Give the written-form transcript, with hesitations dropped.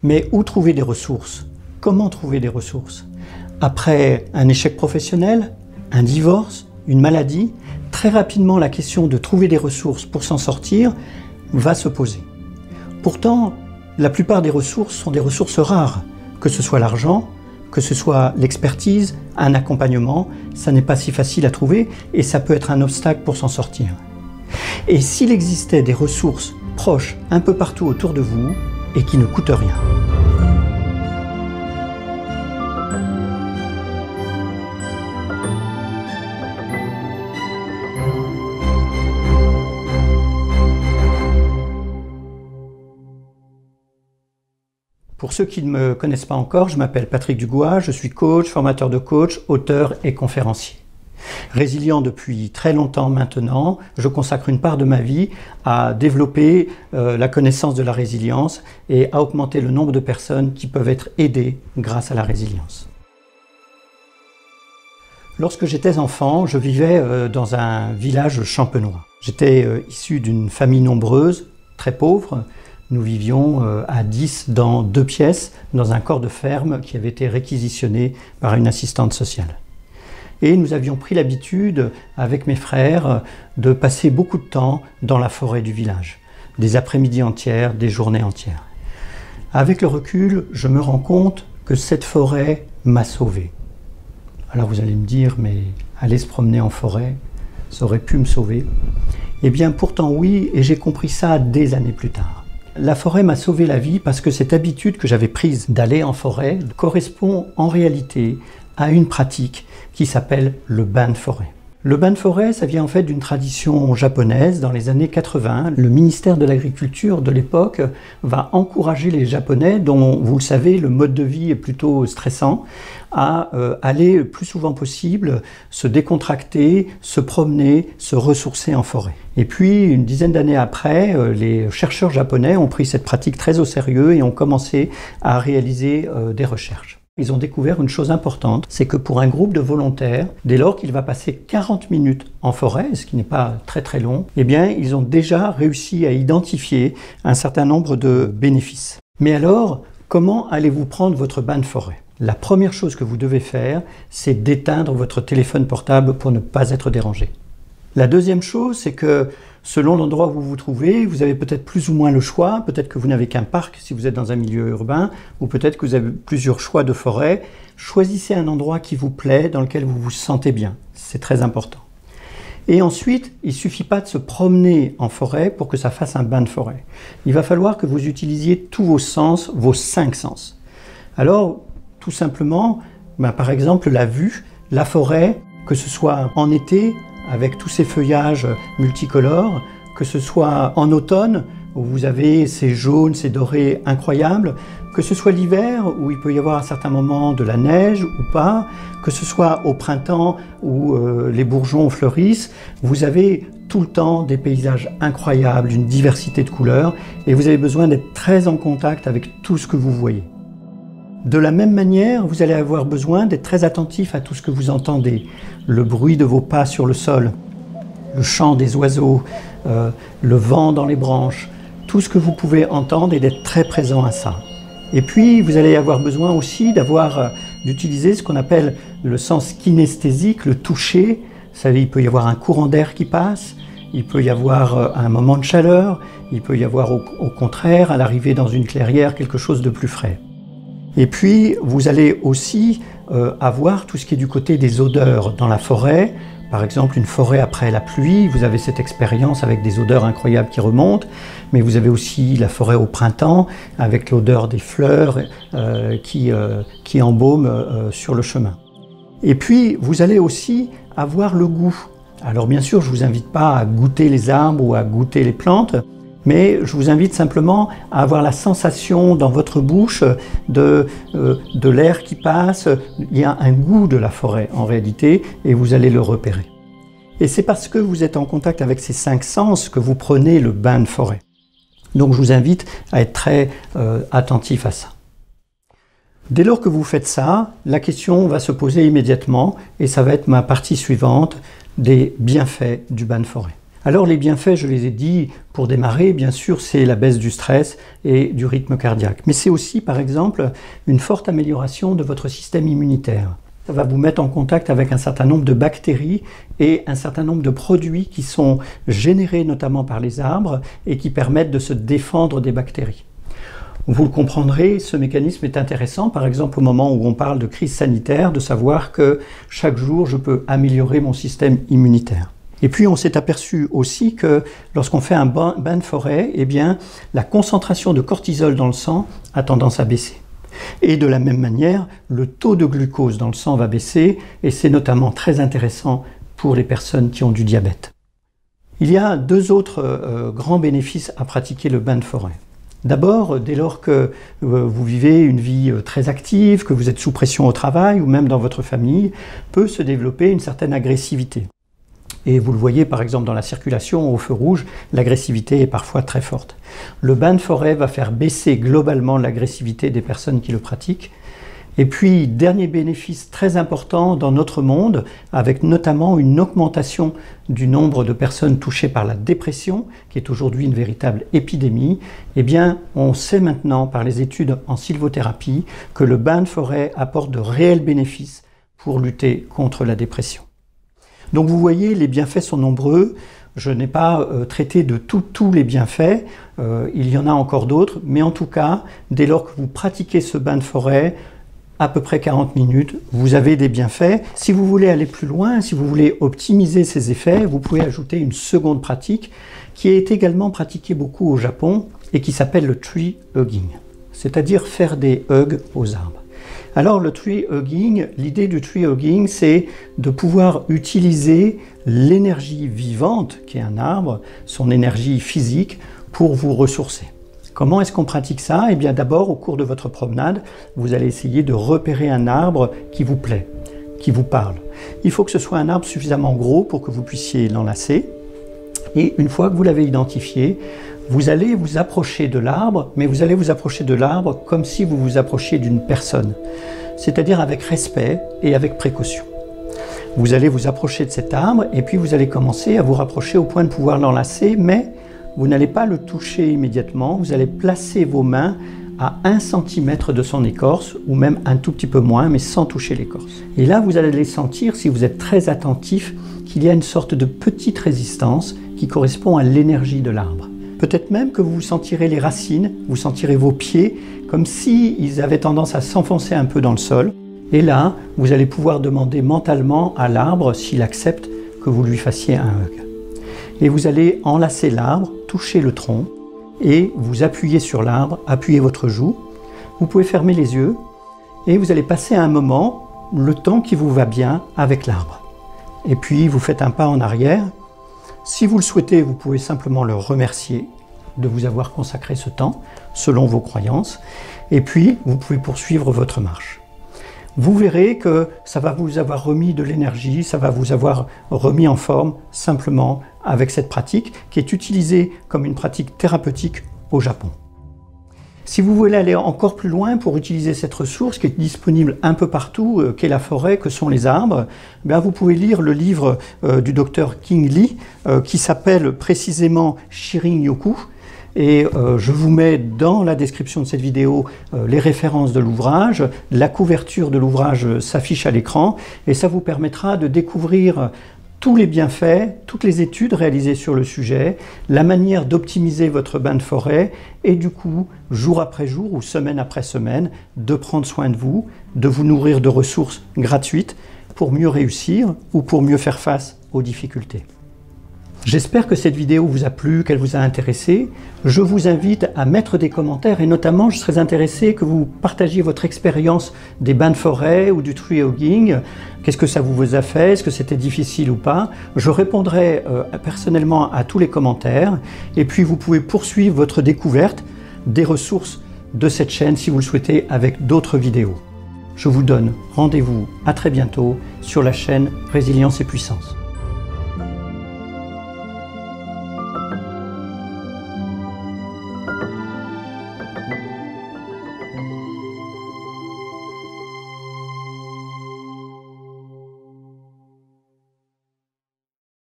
Mais où trouver des ressources? Comment trouver des ressources? Après un échec professionnel, un divorce, une maladie, très rapidement la question de trouver des ressources pour s'en sortir va se poser. Pourtant, la plupart des ressources sont des ressources rares, que ce soit l'argent, que ce soit l'expertise, un accompagnement, ça n'est pas si facile à trouver et ça peut être un obstacle pour s'en sortir. Et s'il existait des ressources proches un peu partout autour de vous et qui ne coûtent rien. Pour ceux qui ne me connaissent pas encore, je m'appelle Patrick Dugois, je suis coach, formateur de coach, auteur et conférencier. Résilient depuis très longtemps maintenant, je consacre une part de ma vie à développer la connaissance de la résilience et à augmenter le nombre de personnes qui peuvent être aidées grâce à la résilience. Lorsque j'étais enfant, je vivais dans un village champenois. J'étais issu d'une famille nombreuse, très pauvre. Nous vivions à 10 dans 2 pièces, dans un corps de ferme qui avait été réquisitionné par une assistante sociale. Et nous avions pris l'habitude, avec mes frères, de passer beaucoup de temps dans la forêt du village. Des après-midi entières, des journées entières. Avec le recul, je me rends compte que cette forêt m'a sauvé. Alors vous allez me dire, mais aller se promener en forêt, ça aurait pu me sauver? Eh bien pourtant oui, et j'ai compris ça des années plus tard. La forêt m'a sauvé la vie parce que cette habitude que j'avais prise d'aller en forêt correspond en réalité à une pratique qui s'appelle le bain de forêt. Le bain de forêt, ça vient en fait d'une tradition japonaise. Dans les années 80, le ministère de l'Agriculture de l'époque va encourager les Japonais, dont vous le savez, le mode de vie est plutôt stressant, à aller le plus souvent possible se décontracter, se promener, se ressourcer en forêt. Et puis, une dizaine d'années après, les chercheurs japonais ont pris cette pratique très au sérieux et ont commencé à réaliser des recherches. Ils ont découvert une chose importante, c'est que pour un groupe de volontaires, dès lors qu'il va passer 40 minutes en forêt, ce qui n'est pas très très long, eh bien, ils ont déjà réussi à identifier un certain nombre de bénéfices. Mais alors, comment allez-vous prendre votre bain de forêt? La première chose que vous devez faire, c'est d'éteindre votre téléphone portable pour ne pas être dérangé. La deuxième chose, c'est que selon l'endroit où vous vous trouvez, vous avez peut-être plus ou moins le choix. Peut-être que vous n'avez qu'un parc si vous êtes dans un milieu urbain, ou peut-être que vous avez plusieurs choix de forêt. Choisissez un endroit qui vous plaît, dans lequel vous vous sentez bien. C'est très important. Et ensuite, il ne suffit pas de se promener en forêt pour que ça fasse un bain de forêt. Il va falloir que vous utilisiez tous vos sens, vos 5 sens. Alors, tout simplement, par exemple, la vue, la forêt, que ce soit en été, avec tous ces feuillages multicolores, que ce soit en automne, où vous avez ces jaunes, ces dorés incroyables, que ce soit l'hiver, où il peut y avoir à certains moments de la neige ou pas, que ce soit au printemps, où les bourgeons fleurissent, vous avez tout le temps des paysages incroyables, une diversité de couleurs, et vous avez besoin d'être très en contact avec tout ce que vous voyez. De la même manière, vous allez avoir besoin d'être très attentif à tout ce que vous entendez. Le bruit de vos pas sur le sol, le chant des oiseaux, le vent dans les branches, tout ce que vous pouvez entendre et d'être très présent à ça. Et puis, vous allez avoir besoin aussi d'utiliser ce qu'on appelle le sens kinesthésique, le toucher. Vous savez, il peut y avoir un courant d'air qui passe, il peut y avoir un moment de chaleur, il peut y avoir au contraire, à l'arrivée dans une clairière, quelque chose de plus frais. Et puis, vous allez aussi avoir tout ce qui est du côté des odeurs dans la forêt. Par exemple, une forêt après la pluie, vous avez cette expérience avec des odeurs incroyables qui remontent, mais vous avez aussi la forêt au printemps, avec l'odeur des fleurs qui embaument sur le chemin. Et puis, vous allez aussi avoir le goût. Alors bien sûr, je ne vous invite pas à goûter les arbres ou à goûter les plantes, mais je vous invite simplement à avoir la sensation dans votre bouche de l'air qui passe. Il y a un goût de la forêt en réalité et vous allez le repérer. Et c'est parce que vous êtes en contact avec ces 5 sens que vous prenez le bain de forêt. Donc je vous invite à être très attentif à ça. Dès lors que vous faites ça, la question va se poser immédiatement et ça va être ma partie suivante des bienfaits du bain de forêt. Alors les bienfaits, je les ai dit, pour démarrer, bien sûr, c'est la baisse du stress et du rythme cardiaque. Mais c'est aussi, par exemple, une forte amélioration de votre système immunitaire. Ça va vous mettre en contact avec un certain nombre de bactéries et un certain nombre de produits qui sont générés notamment par les arbres et qui permettent de se défendre des bactéries. Vous le comprendrez, ce mécanisme est intéressant, par exemple au moment où on parle de crise sanitaire, de savoir que chaque jour je peux améliorer mon système immunitaire. Et puis on s'est aperçu aussi que lorsqu'on fait un bain de forêt, eh bien, la concentration de cortisol dans le sang a tendance à baisser. Et de la même manière, le taux de glucose dans le sang va baisser, et c'est notamment très intéressant pour les personnes qui ont du diabète. Il y a deux autres grands bénéfices à pratiquer le bain de forêt. D'abord, dès lors que vous vivez une vie très active, que vous êtes sous pression au travail ou même dans votre famille, peut se développer une certaine agressivité. Et vous le voyez par exemple dans la circulation au feu rouge, l'agressivité est parfois très forte. Le bain de forêt va faire baisser globalement l'agressivité des personnes qui le pratiquent. Et puis, dernier bénéfice très important dans notre monde, avec notamment une augmentation du nombre de personnes touchées par la dépression, qui est aujourd'hui une véritable épidémie, eh bien, on sait maintenant par les études en sylvothérapie que le bain de forêt apporte de réels bénéfices pour lutter contre la dépression. Donc vous voyez, les bienfaits sont nombreux. Je n'ai pas traité de tous les bienfaits, il y en a encore d'autres, mais en tout cas, dès lors que vous pratiquez ce bain de forêt, à peu près 40 minutes, vous avez des bienfaits. Si vous voulez aller plus loin, si vous voulez optimiser ces effets, vous pouvez ajouter une seconde pratique qui est également pratiquée beaucoup au Japon et qui s'appelle le tree hugging, c'est-à-dire faire des hugs aux arbres. Alors le tree hugging, l'idée du tree hugging, c'est de pouvoir utiliser l'énergie vivante qu'est un arbre, son énergie physique, pour vous ressourcer. Comment est-ce qu'on pratique ça? Eh bien d'abord, au cours de votre promenade, vous allez essayer de repérer un arbre qui vous plaît, qui vous parle. Il faut que ce soit un arbre suffisamment gros pour que vous puissiez l'enlacer. Et une fois que vous l'avez identifié, vous allez vous approcher de l'arbre, mais vous allez vous approcher de l'arbre comme si vous vous approchiez d'une personne, c'est-à-dire avec respect et avec précaution. Vous allez vous approcher de cet arbre et puis vous allez commencer à vous rapprocher au point de pouvoir l'enlacer, mais vous n'allez pas le toucher immédiatement, vous allez placer vos mains à 1 cm de son écorce, ou même un tout petit peu moins, mais sans toucher l'écorce. Et là, vous allez sentir, si vous êtes très attentif, qu'il y a une sorte de petite résistance qui correspond à l'énergie de l'arbre. Peut-être même que vous sentirez les racines, vous sentirez vos pieds, comme s'ils avaient tendance à s'enfoncer un peu dans le sol. Et là, vous allez pouvoir demander mentalement à l'arbre s'il accepte que vous lui fassiez un hug. Et vous allez enlacer l'arbre, toucher le tronc, et vous appuyez sur l'arbre, appuyez votre joue. Vous pouvez fermer les yeux, et vous allez passer un moment, le temps qui vous va bien avec l'arbre. Et puis vous faites un pas en arrière. Si vous le souhaitez, vous pouvez simplement le remercier de vous avoir consacré ce temps, selon vos croyances, et puis vous pouvez poursuivre votre marche. Vous verrez que ça va vous avoir remis de l'énergie, ça va vous avoir remis en forme simplement avec cette pratique qui est utilisée comme une pratique thérapeutique au Japon. Si vous voulez aller encore plus loin pour utiliser cette ressource qui est disponible un peu partout, qu'est la forêt, que sont les arbres, bien vous pouvez lire le livre du docteur King Lee qui s'appelle précisément Shirin-yoku. Et je vous mets dans la description de cette vidéo les références de l'ouvrage. La couverture de l'ouvrage s'affiche à l'écran et ça vous permettra de découvrir tous les bienfaits, toutes les études réalisées sur le sujet, la manière d'optimiser votre bain de forêt et du coup, jour après jour ou semaine après semaine, de prendre soin de vous nourrir de ressources gratuites pour mieux réussir ou pour mieux faire face aux difficultés. J'espère que cette vidéo vous a plu, qu'elle vous a intéressé. Je vous invite à mettre des commentaires et notamment je serais intéressé que vous partagiez votre expérience des bains de forêt ou du tree hugging. Qu'est-ce que ça vous a fait? Est-ce que c'était difficile ou pas? Je répondrai personnellement à tous les commentaires et puis vous pouvez poursuivre votre découverte des ressources de cette chaîne si vous le souhaitez avec d'autres vidéos. Je vous donne rendez-vous à très bientôt sur la chaîne Résilience et Puissance.